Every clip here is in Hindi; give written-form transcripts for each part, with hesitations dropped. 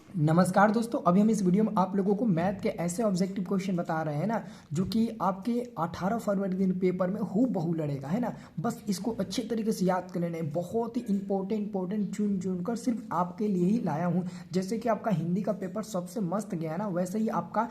नमस्कार दोस्तों, अभी हम इस वीडियो में आप लोगों को मैथ के ऐसे ऑब्जेक्टिव क्वेश्चन बता रहे हैं ना, जो कि आपके 18 फरवरी दिन पेपर में हूबहू लड़ेगा, है ना। बस इसको अच्छे तरीके से याद कर लेना है। बहुत ही इंपॉर्टेंट चुन चुन कर सिर्फ आपके लिए ही लाया हूँ। जैसे कि आपका हिंदी का पेपर सबसे मस्त गया ना, वैसे ही आपका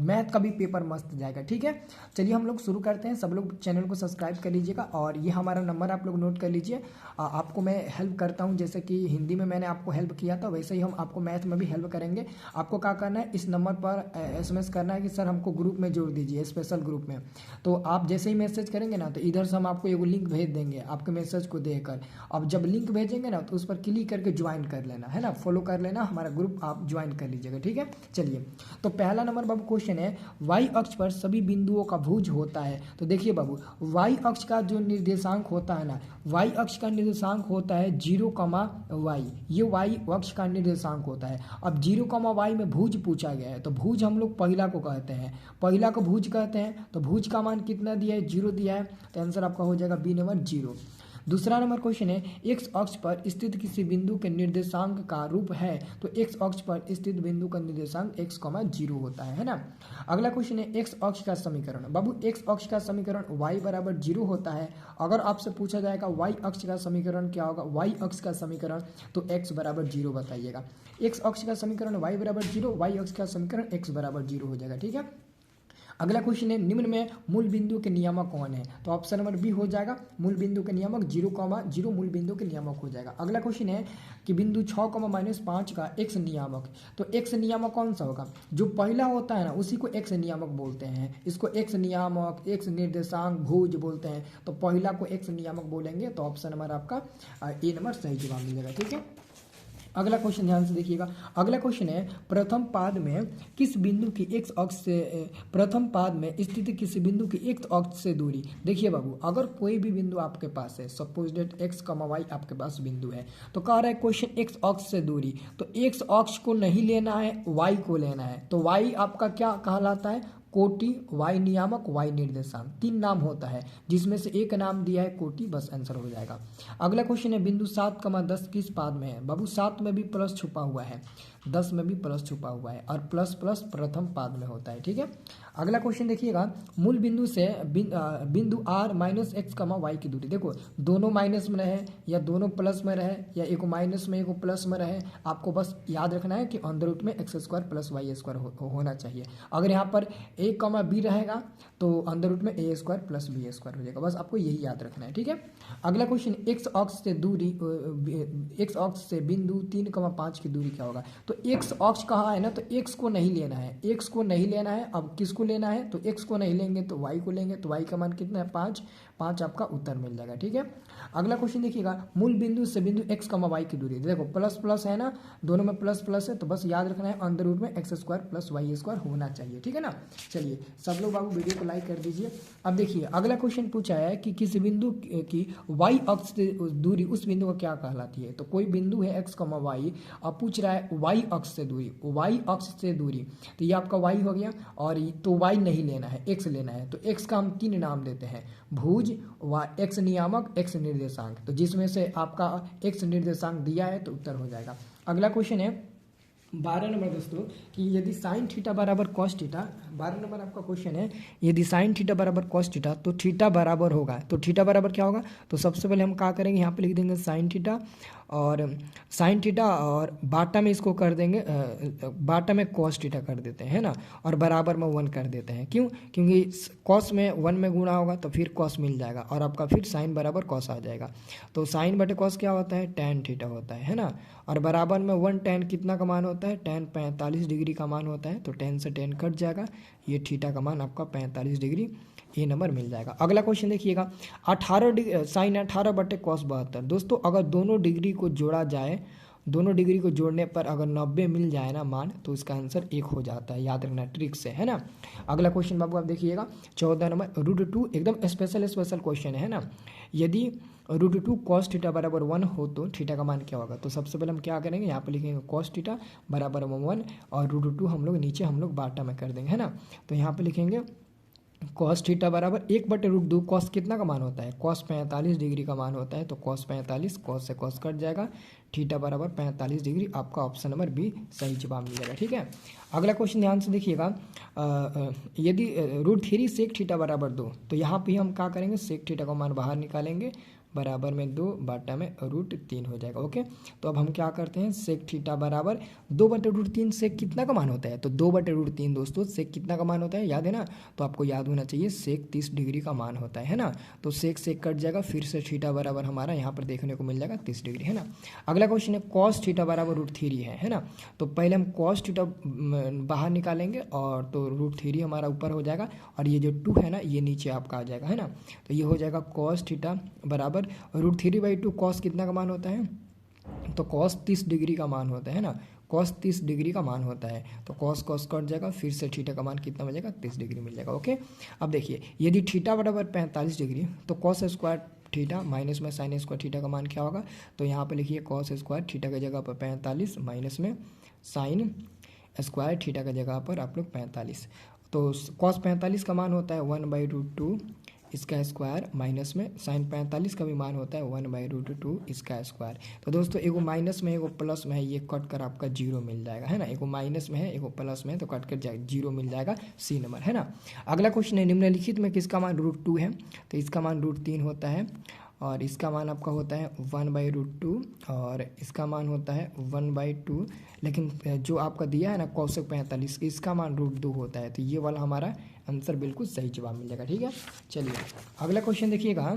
मैथ का भी पेपर मस्त जाएगा। ठीक है, चलिए हम लोग शुरू करते हैं। सब लोग चैनल को सब्सक्राइब कर लीजिएगा और ये हमारा नंबर आप लोग नोट कर लीजिए। आपको मैं हेल्प करता हूँ, जैसे कि हिंदी में मैंने आपको हेल्प किया था, वैसे ही हम आपको मैथ में भी हेल्प करेंगे। आपको क्या करना है, इस नंबर पर एसएमएस करना है कि सर हमको ग्रुप में जोड़ दीजिए, स्पेशल ग्रुप में। तो आप जैसे ही मैसेज करेंगे ना, तो इधर से हम आपको एक लिंक भेज देंगे आपके मैसेज को देखकर। अब जब लिंक भेजेंगे ना, तो उस पर क्लिक करके ज्वाइन कर लेना, है ना, फॉलो कर लेना हमारा ग्रुप, आप ज्वाइन कर लीजिएगा। ठीक है, चलिए। तो पहला नंबर बाबू क्वेश्चन है, वाई अक्ष पर सभी बिंदुओं का भुज होता है। तो देखिए बाबू, वाई अक्ष का जो निर्देशांक होता है ना, वाई अक्ष का निर्देशांक होता है 0, ये वाई अक्ष का निर्देशांक होता है। अब 0, में भुज पूछा गया है, तो भुज हम लोग पहिला को कहते हैं, पहिला को भुज कहते हैं। तो भुज का मान कितना दिया है, 0 दिया है, तो आंसर आपका हो जाएगा बी नंबर 0। दूसरा नंबर क्वेश्चन है, एक्स अक्ष पर स्थित किसी बिंदु के निर्देशांक का रूप है। तो एक्स अक्ष पर स्थित बिंदु का निर्देशांक x, 0 होता है ना। अगला क्वेश्चन है, एक्स अक्ष का समीकरण। बाबू, एक्स अक्ष का समीकरण y बराबर 0 होता है। अगर आपसे पूछा जाएगा y अक्ष का समीकरण क्या होगा, y अक्ष का समीकरण, तो x बराबर 0 बताइएगा। एक्स अक्ष का समीकरण y बराबर 0, y अक्ष का समीकरण x बराबर 0 हो जाएगा। ठीक है, अगला क्वेश्चन है, निम्न में मूल बिंदु के नियामक कौन है। तो ऑप्शन नंबर बी हो जाएगा, मूल बिंदु के नियामक 0, मूल बिंदु के नियामक हो जाएगा। अगला क्वेश्चन है कि बिंदु 6, -5 का एक्स नियामक। तो एक्स नियामक कौन सा होगा, जो पहला होता है ना, उसी को एक्स नियामक बोलते हैं। इसको एक्स नियामक, एक्स निर्देशांक, भुज बोलते हैं। तो पहला को एक्स नियामक बोलेंगे, तो ऑप्शन नंबर आपका ए नंबर सही जवाब मिलेगा। ठीक है, अगला क्वेश्चन ध्यान से देखिएगा। अगला क्वेश्चन है, प्रथम पाद में किस बिंदु की एक्स अक्ष से प्रथम पाद में स्थित किसी बिंदु की एक्स अक्ष से दूरी। देखिए बाबू, अगर कोई भी बिंदु आपके पास है, सपोज डेट एक्स, वाई आपके पास बिंदु है, तो कह रहा है क्वेश्चन एक्स अक्ष से दूरी। तो एक्स अक्ष को नहीं लेना है, वाई को लेना है। तो वाई आपका क्या कहलाता है, कोटि, वाई नियामक, वाई निर्देशांक, 3 नाम होता है, जिसमें से एक नाम दिया है कोटि, बस आंसर हो जाएगा। अगला क्वेश्चन है, बिंदु 7, 10 किस पाद में है। बाबू, 7 में भी प्लस छुपा हुआ है, 10 में भी प्लस छुपा हुआ है, और प्लस प्लस प्रथम पाद में होता है। ठीक है, अगला क्वेश्चन देखिएगा, मूल बिंदु से बिंदु r -x, y की दूरी। देखो, दोनों माइनस में रहे या दोनों प्लस में रहे या एक माइनस में एक प्लस में रहे, आपको बस याद रखना है कि अंदर रूट में x² + y² होना चाहिए। अगर यहाँ पर a, b रहेगा, तो अंदर रूट में a² + b² हो जाएगा। बस आपको यही याद रखना है। ठीक है, अगला क्वेश्चन, x अक्ष से दूरी, x अक्ष से बिंदु 3, 5 की दूरी क्या होगा। तो x अक्ष कहाँ है ना, तो x को नहीं लेना है, x को नहीं लेना है। अब किसको लेना है, तो x को नहीं लेंगे तो y को लेंगे। तो y का मान कितना है, 5, आपका उत्तर मिल जाएगा। ठीक है, अगला क्वेश्चन देखिएगा, मूल बिंदु से बिंदु x, y की दूरी। देखो, प्लस प्लस है ना, दोनों में प्लस प्लस है, तो बस याद रखना है अंदर रूट में x² + y² होना चाहिए। ठीक है ना, चलिए सब लोग बाबू वीडियो को लाइक कर दीजिए। अब देखिए, अगला क्वेश्चन पूछा है कि किस बिंदु की y अक्ष से दूरी उस बिंदु को क्या कहलाती है। तो कोई बिंदु है x, y, अब पूछ रहा है y अक्ष से दूरी, y अक्ष से दूरी, तो ये आपका y हो गया। और तो y नहीं लेना है, x लेना है। तो x का हम 3 नाम देते हैं, भुज, x नियामक, x निर्देशांक। तो जिसमें से आपका x निर्देशांक दिया है, तो उत्तर हो जाएगा। अगला क्वेश्चन है 12 नंबर दोस्तों, कि यदि साइन थीटा बराबर कॉस थीटा, 12 नंबर आपका क्वेश्चन है, यदि साइन थीटा बराबर कॉस थीटा, तो थीटा बराबर होगा। तो थीटा बराबर क्या होगा, तो सबसे पहले हम क्या करेंगे, यहाँ पे लिख देंगे साइन थीटा, और साइन थीटा, और बाटा में इसको कर देंगे, बाटा में कॉस थीटा कर देते हैं, है ना, और बराबर में 1 कर देते हैं। क्यों, क्योंकि कॉस में 1 में गुणा होगा, तो फिर कॉस मिल जाएगा, और आपका फिर साइन बराबर कॉस आ जाएगा। तो साइन बटे कॉस क्या होता है, tan थीटा होता है ना, और बराबर में 1 tan कितना का मान होता है, tan 45 डिग्री का मान होता है। तो tan से tan कट जाएगा, ये थीटा का मान आपका 45 डिग्री, ए नंबर मिल जाएगा। अगला क्वेश्चन देखिएगा, 18 साइन 18 बटे कॉस 72। दोस्तों, अगर दोनों डिग्री को जोड़ा जाए, दोनों डिग्री को जोड़ने पर अगर 90 मिल जाए ना मान, तो इसका आंसर 1 हो जाता है, याद रखना ट्रिक से, है ना। अगला क्वेश्चन बाबू आप देखिएगा, 14 नंबर, √2 एकदम स्पेशल क्वेश्चन है ना। यदि √2 कॉस थीटा बराबर 1 हो, तो थीटा का मान क्या होगा। तो सबसे पहले हम क्या करेंगे, यहाँ पे लिखेंगे कॉस थीटा बराबर 1, और √2 हम लोग नीचे हम लोग बाटा में कर देंगे, है ना। तो यहाँ पे लिखेंगे कॉस थीटा बराबर 1/√2, कॉस कितना का मान होता है, कॉस 45 डिग्री का मान होता है। तो कॉस 45, कॉस से कॉस कट जाएगा, थीटा बराबर 45 डिग्री, आपका ऑप्शन नंबर बी सही जवाब मिलेगा। ठीक है, अगला क्वेश्चन ध्यान से देखिएगा। यदि √3 सेक थीटा बराबर 2, तो यहाँ पे हम क्या करेंगे, सेक थीटा का मान बाहर निकालेंगे, बराबर में 2 बाटा में √3 हो जाएगा। ओके, तो अब हम क्या करते हैं, सेक थीटा बराबर 2/√3 सेक कितना का मान होता है, तो 2/√3 दोस्तों सेक कितना का मान होता है, याद है ना, तो आपको याद होना चाहिए सेक 30 डिग्री का मान होता है ना। तो सेक सेक कट जाएगा, फिर से थीटा बराबर हमारा यहाँ पर देखने को मिल जाएगा 30 डिग्री, है ना। अगला क्वेश्चन है कॉस थीटा बराबर √3 है ना। तो पहले हम कॉस थीटा बाहर निकालेंगे और तो √3 हमारा ऊपर हो जाएगा, और ये जो 2 है ना ये नीचे आपका आ जाएगा, है ना। तो ये हो जाएगा कॉस थीटा बराबर √3/2 कॉस कितना का मान होता है, तो कॉस 30 डिग्री का मान होता है ना, कॉस 30 डिग्री का मान होता है। तो कॉस कॉस कट जाएगा, फिर से थीटा का मान कितना मिल जाएगा, 30 डिग्री मिल जाएगा। ओके, अब देखिए यदि थीटा बराबर 45 डिग्री, तो कॉस स्क्वायर थीटा माइनस में साइन स्क्वायर थीटा का मान क्या होगा, तो यहाँ पर लिखिए कॉस स्क्वायर थीटा की जगह पर 45 माइनस में साइन स्क्वायर थीटा की जगह पर आप लोग 45। तो कॉस 45 का मान होता है 1/√2 इसका स्क्वायर, माइनस में साइन 45 का भी मान होता है 1/√2 इसका स्क्वायर। तो दोस्तों एगो माइनस में एगो प्लस में है, ये कट कर आपका जीरो मिल जाएगा, है ना। एगो माइनस में है एगो प्लस में है, तो कट कर जीरो मिल जाएगा, सी नंबर, है ना। अगला क्वेश्चन है निम्नलिखित में किसका मान √2 है, तो इसका मान √3 होता है, और इसका मान आपका होता है 1/√2, और इसका मान होता है 1/2, लेकिन जो आपका दिया है ना कौशिक 45, इसका मान √2 होता है। तो ये वाला हमारा आंसर बिल्कुल सही जवाब मिल जाएगा। ठीक है, चलिए अगला क्वेश्चन देखिएगा।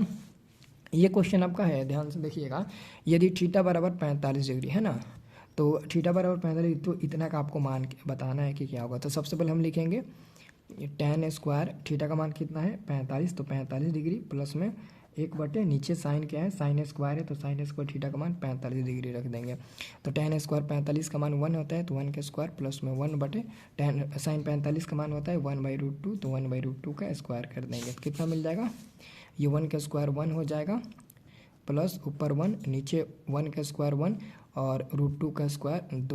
ये क्वेश्चन आपका है, ध्यान से देखिएगा। यदि थीटा बराबर 45 डिग्री है ना, तो थीटा बराबर 45, तो इतना का आपको मान बताना है कि क्या होगा। तो सबसे पहले हम लिखेंगे tan स्क्वायर थीटा का मान कितना है 45, तो 45 डिग्री प्लस में 1/, नीचे साइन क्या है, साइन स्क्वायर है, तो साइन स्क्वायर थीटा का मान 45 डिग्री रख देंगे। तो tan स्क्वायर 45 का मान 1 होता है, तो 1 का स्क्वायर प्लस में 1/, tan साइन 45 का मान होता है 1/√2, तो 1/√2 का स्क्वायर कर देंगे, तो कितना मिल जाएगा, ये 1 का स्क्वायर 1 हो जाएगा, प्लस ऊपर 1 नीचे 1 का स्क्वायर 1 और √2 का स्क्वायर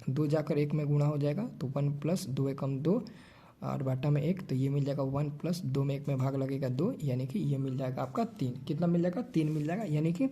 2 जाकर 1 में गुणा हो जाएगा, तो 1 + 2 = 2 और बाटा में 1, तो ये मिल जाएगा 1 + 2 में 1 में भाग लगेगा 2, यानी कि ये मिल जाएगा आपका 3। कितना मिल जाएगा, 3 मिल जाएगा, यानी कि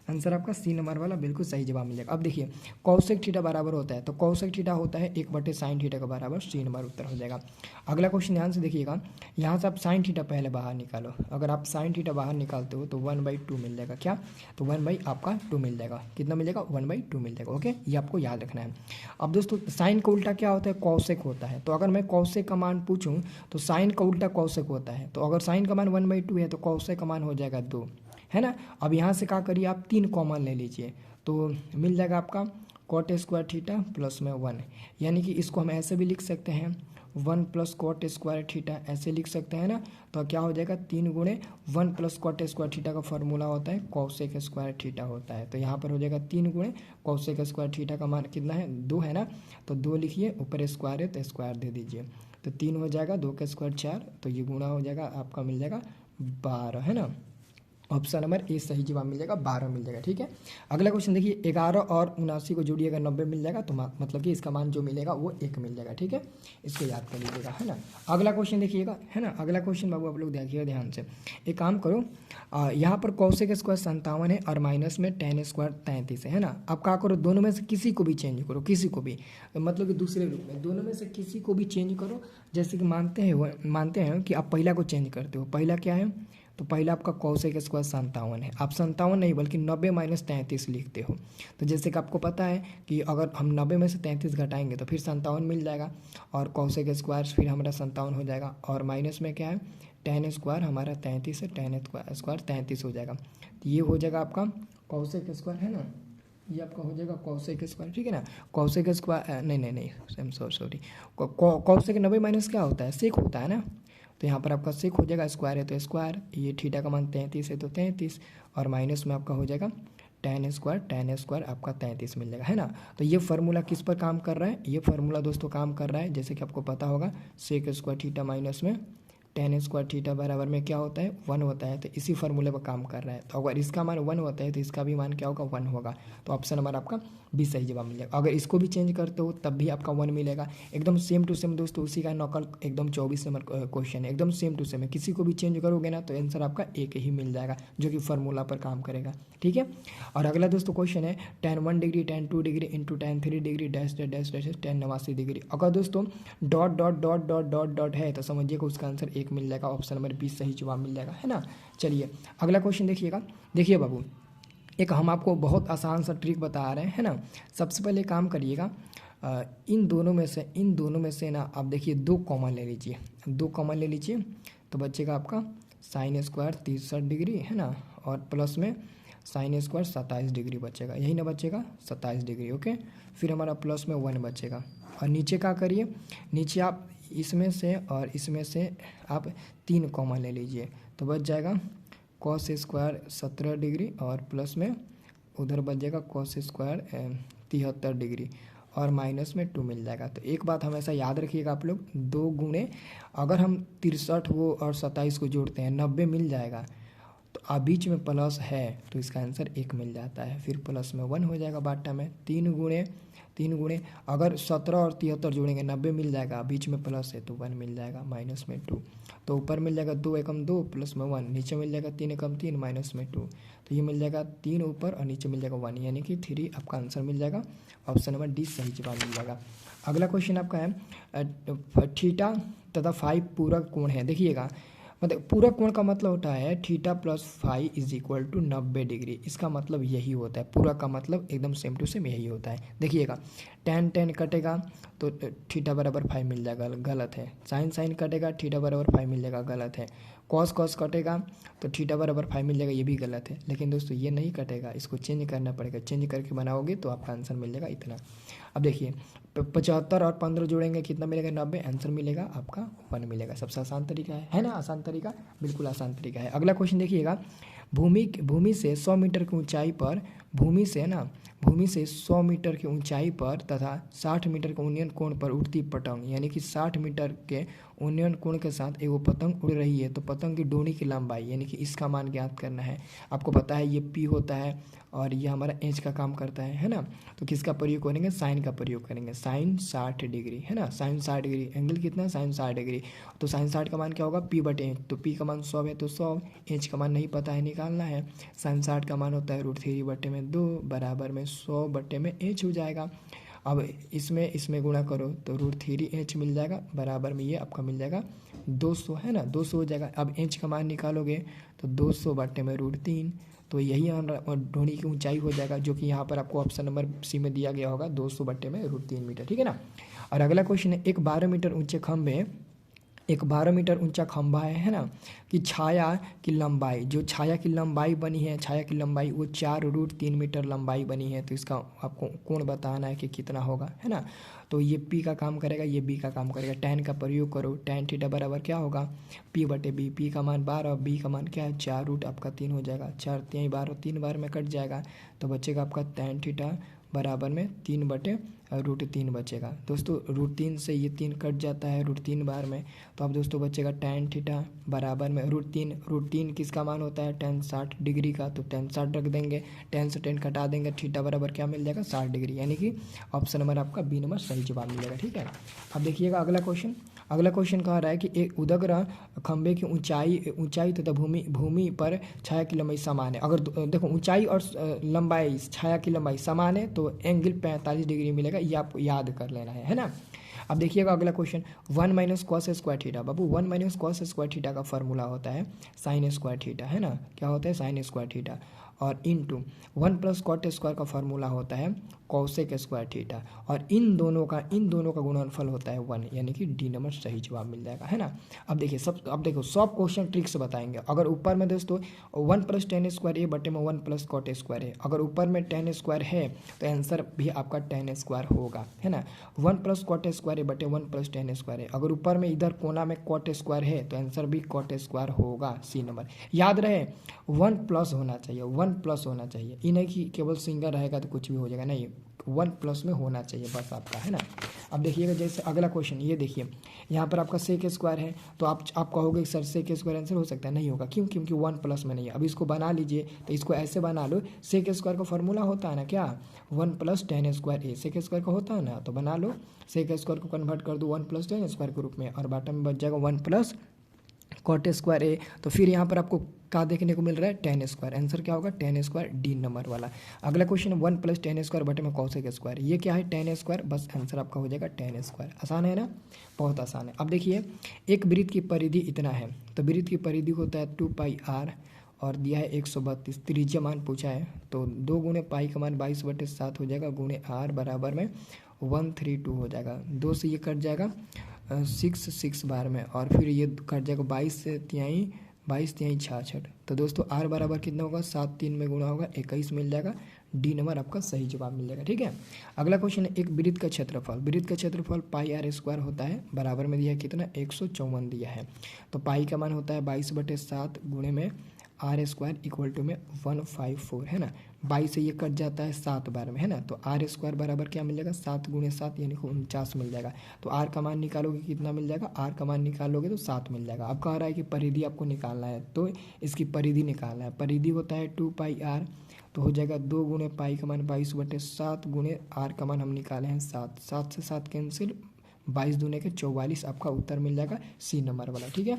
आंसर आपका सी नंबर वाला बिल्कुल सही जवाब मिल जाएगा। अब देखिए कौशिक थीटा बराबर होता है, तो कौशिक थीटा होता है 1/sin थीटा का बराबर, सी नंबर उत्तर हो जाएगा। अगला क्वेश्चन ध्यान से देखिएगा। यहाँ से आप साइन थीटा पहले बाहर निकालो, अगर आप साइन थीटा बाहर निकालते हो तो 1/2 मिल जाएगा, क्या, तो 1/2 मिल जाएगा, कितना मिलेगा, 1/2 मिल जाएगा। ओके, ये आपको याद रखना है। अब दोस्तों साइन का उल्टा क्या होता है, कौशिक होता है। तो अगर मैं कौशिक का मान पूछूं तो साइन का उल्टा कौशिक होता है। तो अगर साइन का मान 1/2 है तो कौशिक का मान हो जाएगा 2, है ना। अब यहाँ से क्या करिए, आप 3 कॉमन ले लीजिए, तो मिल जाएगा आपका कॉट स्क्वायर थीटा प्लस में 1, यानी कि इसको हम ऐसे भी लिख सकते हैं 1 + कॉट स्क्वायर थीटा, ऐसे लिख सकते हैं ना। तो क्या हो जाएगा, 3 गुणे 1 + कॉट स्क्वायर थीटा का फॉर्मूला होता है कौशिक स्क्वायर थीटा होता है। तो यहाँ पर हो जाएगा 3 गुणे कौशिक स्क्वायर थीटा का मान कितना है, 2 है ना, तो 2 लिखिए, ऊपर स्क्वायर है तो स्क्वायर दे दीजिए, तो 3 हो जाएगा, 2 का स्क्वायर 4, तो ये गुणा हो जाएगा, आपका मिल जाएगा 12, है ना। ऑप्शन नंबर ए सही जवाब मिल जाएगा, 12 मिल जाएगा। ठीक है, अगला क्वेश्चन देखिए। 11 और 79 को जोड़िएगा 90 मिल जाएगा, तो मतलब कि इसका मान जो मिलेगा वो 1 मिल जाएगा। ठीक है, इसको याद कर लीजिएगा, है ना। अगला क्वेश्चन देखिएगा, है ना। अगला क्वेश्चन बाबू आप लोग देखिएगा ध्यान से। एक काम करो, यहाँ पर कौशिक स्क्वायर 57 है और माइनस में tan स्क्वायर 33 है ना। आप क्या करो, दोनों में से किसी को भी चेंज करो, किसी को भी, मतलब कि दूसरे रूप में दोनों में से किसी को भी चेंज करो। जैसे कि मानते हैं कि आप पहला को चेंज करते हो। पहला क्या है, तो पहला आपका कौशिक स्क्वायर 57 है, आप 57 नहीं बल्कि 90 - 33 लिखते हो। तो जैसे कि आपको पता है कि अगर हम 90 में से 33 घटाएंगे तो फिर 57 मिल जाएगा, और कौशिक स्क्वायर फिर हमारा 57 हो जाएगा, और माइनस में क्या है, tan स्क्वायर हमारा 33 है, tan स्क्वायर 33 हो जाएगा। तो ये हो जाएगा आपका कौशिक स्क्वायर, है ना, ये आपका हो जाएगा कौशिक स्क्वायर। ठीक है ना, कौशिक स्क्वायर नहीं सॉरी कौशिक 90 - क्या होता है, सेक होता है ना। तो यहाँ पर आपका सेक हो जाएगा, स्क्वायर है तो स्क्वायर, ये थीटा का मान 33 है तो 33, और माइनस में आपका हो जाएगा tan स्क्वायर आपका 33 मिल जाएगा, है ना। तो ये फार्मूला किस पर काम कर रहा है, ये फार्मूला दोस्तों काम कर रहा है, जैसे कि आपको पता होगा सेक स्क्वायर थीटा माइनस में टेन स्क्वायर थीटा बराबर में क्या होता है 1 होता है। तो इसी फार्मूले पर काम कर रहा है। तो अगर इसका मान 1 होता है तो इसका भी मान क्या होगा 1 होगा। तो ऑप्शन नंबर आपका बी सही जवाब मिलेगा। अगर इसको भी चेंज करते हो तब भी आपका 1 मिलेगा। एकदम सेम टू सेम दोस्तों उसी का नकल एकदम 24 नंबर क्वेश्चन है, एकदम सेम टू सेम है। किसी को भी चेंज करोगे ना तो आंसर आपका एक ही मिल जाएगा जो कि फार्मूला पर काम करेगा। ठीक है। और अगला दोस्तों क्वेश्चन है tan 1 degree tan 2 degree into tan 3 degree dash dash dash dash tan 89 degree. अगर दोस्तों dot dot dot dot dot dot है तो समझिएगा उसका आंसर एक मिल जाएगा। ऑप्शन नंबर 20 सही जवाब मिल जाएगा, है ना। चलिए अगला क्वेश्चन देखिएगा। देखिए बाबू, एक हम आपको बहुत आसान सा ट्रिक बता रहे हैं, है ना। सबसे पहले काम करिएगा, इन दोनों में से ना आप देखिए 2 कॉमन ले लीजिए, 2 कॉमन ले लीजिए तो बचेगा आपका साइन स्क्वायर 63 डिग्री, है ना, और प्लस में साइन स्क्वायर 27 डिग्री बचेगा, यही ना बचेगा 27 डिग्री। ओके, फिर हमारा प्लस में 1 बचेगा। और नीचे क्या करिए, नीचे आप इसमें से और इसमें से आप 3 कॉमन ले लीजिए तो बच जाएगा कॉस स्क्वायर 17 डिग्री और प्लस में उधर बच जाएगा कॉस स्क्वायर 73 डिग्री और माइनस में 2 मिल जाएगा। तो एक बात हमेशा याद रखिएगा आप लोग, 2 गुणे अगर हम 63 को और 27 को जोड़ते हैं 90 मिल जाएगा। तो अब बीच में प्लस है तो इसका आंसर 1 मिल जाता है, फिर प्लस में 1 हो जाएगा बाटा में। 3 गुणे अगर 17 और 73 जोड़ेंगे 90 मिल जाएगा, बीच में प्लस है तो 1 मिल जाएगा, माइनस में 2। तो ऊपर मिल जाएगा 2 एकम 2 प्लस में 1, नीचे मिल जाएगा 3 एकम 3 माइनस में 2। तो ये मिल जाएगा 3 ऊपर और नीचे मिल जाएगा 1, यानी कि 3 आपका आंसर मिल जाएगा। ऑप्शन नंबर डी सही जवाब मिल जाएगा। अगला क्वेश्चन आपका है थीटा तथा फाई पूरक कोण है। देखिएगा, मतलब पूरक कोण का मतलब होता है theta plus phi is equal to 90 degree. इसका मतलब यही होता है, पूरक का मतलब एकदम सेम टू सेम यही होता है। देखिएगा, tan कटेगा तो थीटा बराबर फाई मिल जाएगा, गलत है। साइन कटेगा थीटा बराबर फाई मिल जाएगा, गलत है। कॉस कटेगा तो थीटा बराबर फाई मिल जाएगा, ये भी गलत है। लेकिन दोस्तों ये नहीं कटेगा, इसको चेंज करना पड़ेगा, चेंज करके बनाओगे तो आपका आंसर मिल जाएगा इतना। अब देखिए 75 और 15 जोड़ेंगे कितना मिलेगा 90, आंसर मिलेगा आपका 1 मिलेगा। सबसे आसान तरीका है ना, आसान तरीका, बिल्कुल आसान तरीका है। अगला क्वेश्चन देखिएगा, भूमि से 100 मीटर की ऊंचाई पर भूमि से 100 मीटर की ऊंचाई पर तथा 60 मीटर के उन्नयन कोण पर उड़ती पतंग, यानी कि 60 मीटर के उन्नयन कोण के साथ एक पतंग उड़ रही है। तो पतंग की डोरी की लंबाई यानी कि इसका मान ज्ञात करना है। आपको पता है ये पी होता है और ये हमारा एच का काम करता है ना। तो किसका प्रयोग करेंगे, साइन का प्रयोग करेंगे। साइन 60 डिग्री, है ना, साइन 60 डिग्री, एंगल कितना, साइन 60 डिग्री। तो साइन 60 का मान क्या होगा, पी बटे एच। तो पी का मान 100 है तो 100, एच का मान नहीं पता है, निकालना है। साइन 60 का मान होता है √3 बटे में 2 बराबर में 100 बटे में एच हो जाएगा। अब इसमें गुणा करो तो √3h मिल जाएगा, बराबर में ये आपका मिल जाएगा 200, है ना, 200 हो जाएगा। अब एच का मान निकालोगे तो 200 बटे में √3, तो यही ढोनी की ऊंचाई हो जाएगा, जो कि यहाँ पर आपको ऑप्शन नंबर सी में दिया गया होगा 200 बटे में √3 मीटर। ठीक है ना। और अगला क्वेश्चन है, एक 12 मीटर ऊंचा खंभा है ना, कि छाया की लंबाई बनी है, छाया की लंबाई वो 4√3 मीटर लंबाई बनी है। तो इसका आपको कोण बताना है कि कितना होगा, है ना। तो ये पी का काम करेगा, ये बी का काम करेगा। tan का प्रयोग करो, tan थीटा बराबर क्या होगा, पी बटे बी। पी का मान 12, बी का मान क्या है 4, रूट आपका 3 हो जाएगा, 4 3 12, 3 बार में कट जाएगा तो बचेगा आपका tan थीटा बराबर में 3 बटे √3 बचेगा। दोस्तों √3 से ये 3 कट जाता है √3 बार में, तो अब दोस्तों बचेगा tan थीटा बराबर में √3 किसका मान होता है tan 60 डिग्री का। तो tan 60 रख देंगे, tan से tan कटा देंगे, थीटा बराबर क्या मिल जाएगा 60 डिग्री, यानी कि ऑप्शन नंबर आपका बी नंबर सही जवाब मिलेगा। ठीक है। अब देखिएगा अगला क्वेश्चन कह रहा है कि एक उदग्र खंभे की ऊंचाई तथा भूमि पर छाया की लंबाई समान है। अगर देखो ऊंचाई और लंबाई, छाया की लंबाई समान है तो एंगल 45 डिग्री मिलेगा, ये आपको याद कर लेना है ना। अब देखिएगा अगला क्वेश्चन, 1 - cos स्क्वायर थीटा। बाबू 1 - cos स्क्वायर थीटा का फॉर्मूला होता है साइन स्क्वायर थीटा, है ना, क्या होता है साइन स्क्वायर थीटा। और इंटू 1 + cot स्क्वायर का फॉर्मूला होता है कॉसेक स्क्वायर थीटा। और इन दोनों का गुणनफल होता है 1, यानी कि डी नंबर सही जवाब मिल जाएगा, है ना। अब देखिए अब देखो सब क्वेश्चन ट्रिक से बताएंगे। अगर ऊपर में दोस्तों 1 + tan स्क्वायर ए बटे में 1 + cot स्क्वायर है, अगर ऊपर में tan स्क्वायर है तो आंसर भी आपका tan स्क्वायर होगा, है ना। 1 + cot स्क्वायर ए बटे 1 + tan स्क्वायर है, अगर ऊपर में इधर कोना में cot स्क्वायर है तो आंसर भी cot स्क्वायर होगा, सी नंबर। याद रहे 1 प्लस होना चाहिए, 1 प्लस होना चाहिए, ये नहीं कि केवल सिंगल रहेगा तो कुछ भी हो जाएगा, नहीं, वन प्लस में होना चाहिए बस आपका, है ना। अब देखिएगा जैसे अगला क्वेश्चन, ये देखिए यहाँ पर आपका सेक स्क्वायर है, तो आप कहोगे सर सेक स्क्वायर आंसर हो सकता है, नहीं होगा। क्यों? क्योंकि वन प्लस में नहीं है। अब इसको बना लीजिए, तो इसको ऐसे बना लो, सेक स्क्वायर का फॉर्मूला होता है ना क्या, वन प्लस टेन स्क्वायर ए, सेक स्क्वायर का होता है ना, तो बना लो, सेक स्क्वायर को कन्वर्ट कर दो वन प्लस टेन स्क्वायर के रूप में, और बॉटम में बच जाएगा वन प्लस कॉट स्क्वायर ए। तो फिर यहाँ पर आपको क्या देखने को मिल रहा है, टेन स्क्वायर। आंसर क्या होगा, टेन स्क्वायर, डी नंबर वाला। अगला question, one plus ten square बटे में कॉसेक स्क्वायर, ये क्या है, टेन स्क्वायर, बस आंसर आपका हो जाएगा टेन स्क्वायर। आसान है ना, बहुत आसान है। अब देखिए एक वृत्त की परिधि इतना है, तो वृत्त की परिधि होता है 2πr और दिया है 132, त्रिज्या मान पूछा है, तो 2 गुणे पाई का मान 22/7 हो जाएगा, गुणे r बराबर में 132 हो जाएगा। 2 से ये कट जाएगा 6 बार में, और फिर ये कट जाएगा 22 तिहाई 66। तो दोस्तों r बराबर कितना होगा, 7 3 में गुणा होगा 21 मिल जाएगा, डी नंबर आपका सही जवाब मिल जाएगा। ठीक है, अगला क्वेश्चन है एक वृत्त का क्षेत्रफल, वृत्त का क्षेत्रफल पाई आर स्क्वायर होता है, बराबर में दिया है कितना, 154 दिया है। तो पाई का मान होता है 22/7 गुणे में आर स्क्वायर इक्वल टू में 154, है ना। 22 से ये कट जाता है 7 बार में, है ना, तो आर स्क्वायर बराबर क्या मिल जाएगा, 7 गुणे 7 यानी कि 49 मिल जाएगा। तो आर का मान निकालोगे कितना मिल जाएगा, आर का मान निकालोगे तो 7 मिल जाएगा। अब कह रहा है कि परिधि आपको निकालना है, तो इसकी परिधि निकालना है। परिधि होता है 2πr, तो हो जाएगा 2 गुणे पाई का मान 22/7 गुणे आर का मान हम निकाले हैं 7, 7 से 7 कैंसिल, 22 दूने के 44, आपका उत्तर मिल जाएगा सी नंबर वाला। ठीक है,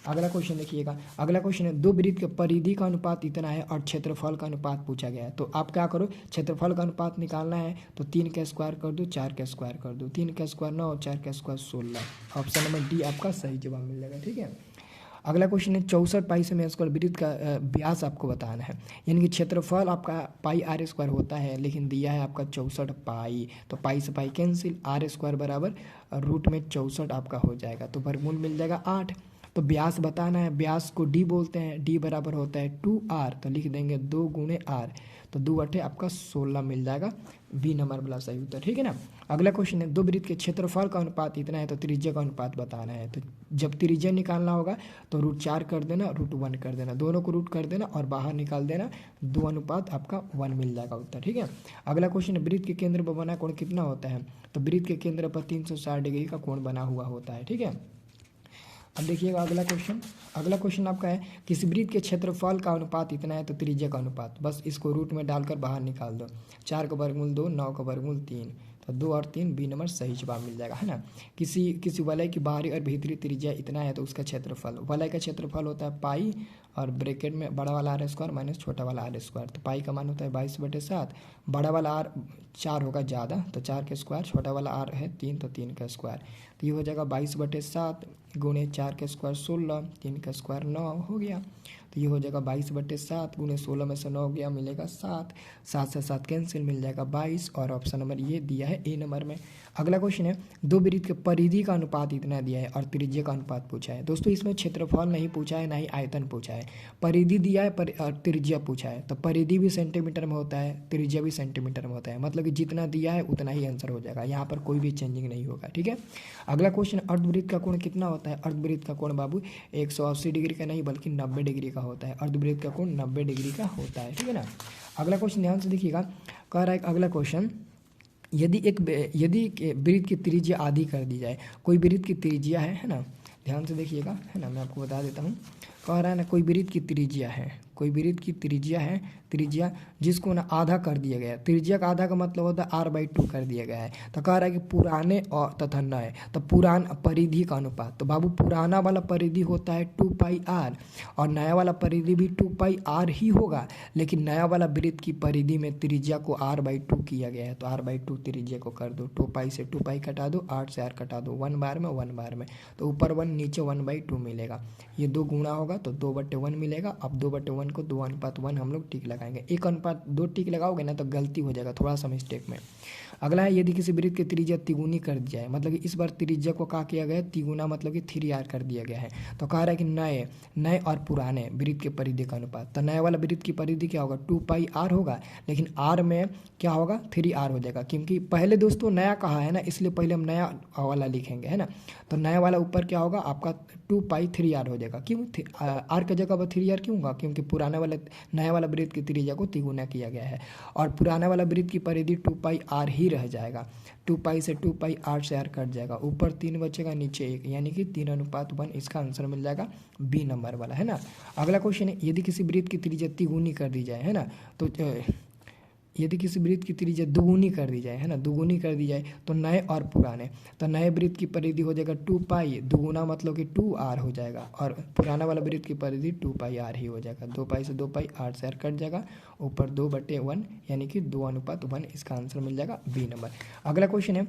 अगला क्वेश्चन देखिएगा, अगला क्वेश्चन है दो वृत्त के परिधि का अनुपात इतना है और क्षेत्रफल का अनुपात पूछा गया है। तो आप क्या करो, क्षेत्रफल का अनुपात निकालना है, तो 3 का स्क्वायर कर दो, 4 का स्क्वायर कर दो, 3 का स्क्वायर 9 और 4 का स्क्वायर 16। ऑप्शन नंबर डी आपका सही जवाब मिल जाएगा। ठीक है, अगला क्वेश्चन है 64 पाई से स्क्वायर वृत्त का व्यास आपको बताना है, यानी कि क्षेत्रफल आपका पाई आर स्क्वायर होता है, लेकिन दिया है आपका 64 पाई, तो पाई से पाई कैंसिल, आर स्क्वायर बराबर रूट में 64 आपका हो जाएगा, तो वर्गमूल मिल जाएगा 8। तो व्यास बताना है, व्यास को डी बोलते हैं, डी बराबर होता है 2r, तो लिख देंगे 2 गुणे r, तो 2 अठे आपका 16 मिल जाएगा, बी नंबर वाला सही उत्तर। ठीक है ना, अगला क्वेश्चन है दो वृत्त के क्षेत्रफल का अनुपात इतना है, तो त्रिज्या का अनुपात बताना है। तो जब त्रिज्या निकालना होगा तो √4 कर देना, √1 कर देना, दोनों को रूट कर देना और बाहर निकाल देना, 2 अनुपात आपका 1 मिल जाएगा उत्तर। ठीक है, अगला क्वेश्चन है वृत्त के केंद्र पर बना कोण कितना होता है, तो वृत्त के केंद्र पर 360 डिग्री का कोण बना हुआ होता है। ठीक है, अब देखिएगा अगला क्वेश्चन आपका है किसी वृत्त के क्षेत्रफल का अनुपात इतना है, तो त्रिज्या का अनुपात, बस इसको रूट में डालकर बाहर निकाल दो, 4 का वर्गमूल 2, 9 का वर्गमूल 3, तो 2 और 3 बी नंबर सही जवाब मिल जाएगा, है ना। किसी वलय की बाहरी और भीतरी त्रिज्या इतना है, तो उसका क्षेत्रफल, वलय का क्षेत्रफल होता है पाई और ब्रैकेट में बड़ा वाला आर स्क्वायर माइनस छोटा वाला आर स्क्वायर, तो पाई का मान होता है 22/7, बड़ा वाला आर 4 होगा ज़्यादा, तो 4 का स्क्वायर, छोटा वाला आर है 3, तो 3 का स्क्वायर, तो ये हो जाएगा 22/7 गुणे 4 का स्क्वायर 16, 3 का स्क्वायर 9 हो गया, तो ये हो जाएगा 22/7 गुणे 16 में से 9 गया, मिलेगा 7, 7 से 7 कैंसिल, मिल जाएगा 22, और ऑप्शन नंबर ये दिया है ए नंबर में। अगला क्वेश्चन है दो वृत्त के परिधि का अनुपात इतना दिया है और त्रिज्या का अनुपात पूछा है। दोस्तों इसमें क्षेत्रफल नहीं पूछा है, ना ही आयतन पूछा है, परिधि दिया है और त्रिज्या पूछा है, तो परिधि भी सेंटीमीटर में होता है, त्रिज्या भी सेंटीमीटर में होता है, मतलब कि जितना दिया है उतना ही आंसर हो जाएगा, यहाँ पर कोई भी चेंजिंग नहीं होगा। ठीक है, अगला क्वेश्चन अर्धवृत्त का कोण कितना होता है, अर्धवृत्त का कोण बाबू 180 डिग्री का नहीं बल्कि 90 डिग्री का होता है, अर्धवृत्त का कोण 90 डिग्री का होता है। ठीक है ना, अगला क्वेश्चन ध्यान से देखिएगा, कह रहा है अगला क्वेश्चन, यदि वृत्त की त्रिज्या आधी कर दी जाए, कोई वृत्त की त्रिज्या है ना, ध्यान से देखिएगा, है ना, मैं आपको बता देता हूँ, कह रहा है ना कोई वृत्त की त्रिज्या है, कोई वृत्त की त्रिज्या है, त्रिज्या जिसको ना आधा कर दिया गया है, त्रिज्या का आधा का मतलब होता है r/2 कर दिया गया है, तो कह रहा है कि पुराने और तथा नए, तो पुराना परिधि का अनुपात, तो बाबू पुराना वाला परिधि होता है 2πr और नया वाला परिधि भी 2πr ही होगा, लेकिन नया वाला वृत्त की परिधि में त्रिज्या को r/2 किया गया है, तो r/2 त्रिज्या को कर दो, 2π से 2π कटा दो, 8 से 8 कटा दो, 1 बार में, तो ऊपर 1 नीचे 1/2 मिलेगा, ये 2 गुणा होगा तो 2/1 मिलेगा। अब 2/1 को 2:1 हम लोग टिक लगाएंगे, 1:2 टिक लगाओगे ना तो गलती हो जाएगा, थोड़ा सा मिस्टेक में। अगला है यदि किसी वृत्त की त्रिज्या तिगुनी कर दी जाए, मतलब कि इस बार त्रिज्या को क्या किया गया है, तिगुना मतलब कि 3r कर दिया गया है, तो कह रहा है कि नए और पुराने वृत्त के परिधि का अनुपात, तो नए वाला वृत्त की परिधि क्या होगा 2πr होगा, लेकिन r में क्या होगा 3r हो जाएगा, क्योंकि पहले दोस्तों नया कहा है ना, इसलिए पहले हम नया वाला लिखेंगे, है ना, तो नया वाला ऊपर क्या होगा आपका 2π3r हो जाएगा। क्यों आर की जगह पर 3r क्यों होगा? क्योंकि पुराना वाला नया वाला वृत्त की त्रिज्या को तिगुना किया गया है और पुराना वाला वृत्त की परिधि 2πr ही रह जाएगा। 2π से 2πr से r कट जाएगा, ऊपर 3 बचेगा नीचे 1, यानी कि 3:1। इसका आंसर मिल जाएगा बी नंबर वाला, है ना। अगला क्वेश्चन है, यदि किसी वृत्त की त्रिज्या तिगुनी कर दी जाए, है ना, तो यदि किसी वृत्त की त्रिज्या दुगुनी कर दी जाए, है ना, दुगुनी कर दी जाए तो नए और पुराने, तो नए वृत्त की परिधि हो जाएगा 2π, दुगुना मतलब कि 2r हो जाएगा और पुराना वाला वृत्त की परिधि 2πr ही हो जाएगा। 2π से 2π, r से r कट जाएगा, ऊपर 2/1 यानी कि 2:1। इसका आंसर मिल जाएगा बी नंबर। अगला क्वेश्चन है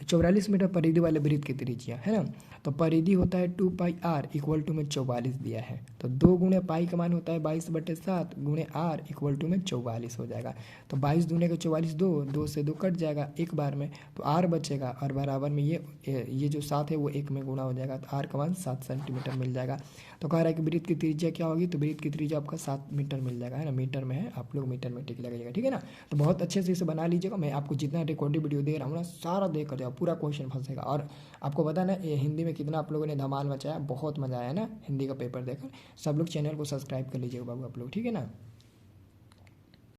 44 मीटर परिधि वाले वृत्त की त्रिज्या, है ना, तो परिधि होता है 2πr इक्वल टू में 44 दिया है, तो 2 गुणे पाई का मान होता है 22/7 गुणे r इक्वल टू में 44 हो जाएगा। तो 22 दूने का 44, 2 से 2 कट जाएगा एक बार में, तो r बचेगा और बराबर में ये जो 7 है वो 1 में गुणा हो जाएगा, तो r का मान 7 सेंटीमीटर मिल जाएगा। तो कह रहा है कि वृत्त की त्रिज्या क्या होगी, तो वृत्त की त्रिज्या आपका 7 मीटर मिल जाएगा, है ना, मीटर में है, आप लोग मीटर में टिक लगाइएगा, ठीक है ना। तो बहुत अच्छे से इसे बना लीजिएगा, मैं आपको जितना रिकॉर्डेड वीडियो दे रहा हूँ ना सारा देख कर जाओ, पूरा क्वेश्चन फंसेगा। और आपको पता ना ये हिंदी में कितना आप लोगों ने धमाल मचाया, बहुत मजा आया ना हिंदी का पेपर देखकर। सब लोग चैनल को सब्सक्राइब कर लीजिएगा बाबू आप लोग, ठीक है ना।